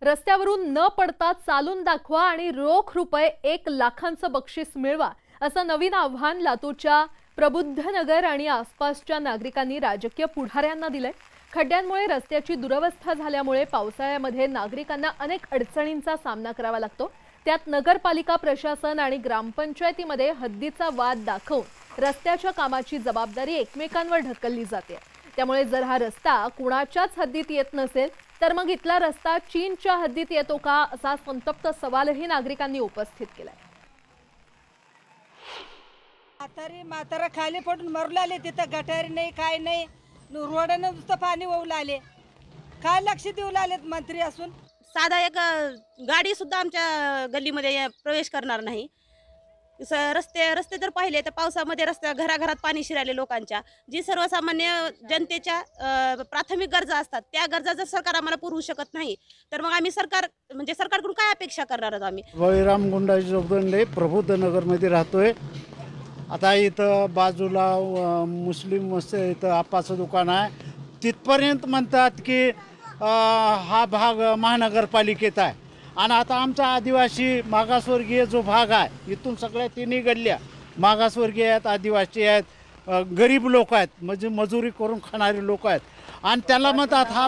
रस्त्यावरून न पडता चालून दाखवा आणि रोख रुपये 1 लाखांचं बक्षीस मिळवा असं नवीन आव्हान लातूरच्या प्रबुद्धनगर आणि आसपासच्या नागरिकांनी राजकीय पुढाऱ्यांना दिलंय। खड्ड्यांमुळे रस्त्याची दुरवस्था झाल्यामुळे पावसाळ्यामध्ये नागरिकांना अनेक अडचणींचा सामना करावा लागतो। त्यात नगरपालिका प्रशासन आणि ग्रामपंचायतीमध्ये हद्दीचा वाद दाखवून रस्त्याच्या कामाची जबाबदारी एकमेकांवर ढकलली जाते। त्यामुळे जर हा रस्ता कुणाच्याच हद्दीत येत नसेल तर मग इथला रस्ता चीनच्या हद्दीत येतो का असा संतप्त सवालही नागरिकांनी उपस्थित केलाय। म्हातारा खाली पडून मरले आले, तिथं गटारी नाही, काय नाही, रोडानं नुसतं पाणी वाहू लागले। काय लक्ष देऊ लागलेत मंत्री असून? साधा एक गाडी सुद्धा आमच्या गल्लीमध्ये प्रवेश करणार नाही। रस्ते जर पाहिले तर पावसामध्ये घराघरात पाणी शिरायले लोकांच्या, जी सर्वसामान्य जनतेच्या प्राथमिक गरजा असतात त्या गरजा जर सरकार आम्हाला पुरवू शकत नाही तर मग आम्ही सरकारकडून काय अपेक्षा करणार आहोत? आम्ही बळीराम गुंडाजी जोगदंडे प्रबुद्धनगरमध्ये राहतोय। आता इथं बाजूला मुस्लिम इथं आपाचं दुकान आहे, तिथपर्यंत म्हणतात की हा भाग महानगरपालिकेत आहे। आणि आता आमचा आदिवासी मागासवर्गीय जो भाग आहे, इथून सगळ्या तिन्ही गल्ल्या मागासवर्गीय आहेत, आदिवासी आहेत, गरीब लोक आहेत, म्हणजे मजुरी करून खाणारे लोक आहेत, आणि त्याला म्हणतात हा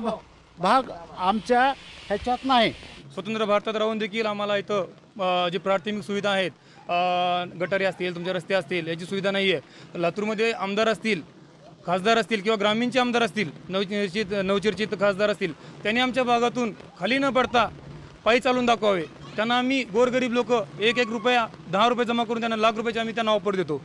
भाग आमच्या ह्याच्यात नाही। स्वतंत्र भारतात राहून देखील आम्हाला इथं जी प्राथमिक सुविधा आहेत, गटारी असतील, तुमचे रस्ते असतील, याची सुविधा नाही आहे। लातूरमध्ये आमदार असतील, खासदार असतील किंवा ग्रामीणचे आमदार असतील, नवचर्चित खासदार असतील, त्यांनी आमच्या भागातून खाली न पडता पायी चालून दाखवावे। त्यांना आम्ही गोरगरीब लोक 1-1 रुपया 10 रुपये जमा करून त्यांना लाख रुपयाचे आम्ही त्यांना ऑफर देतो।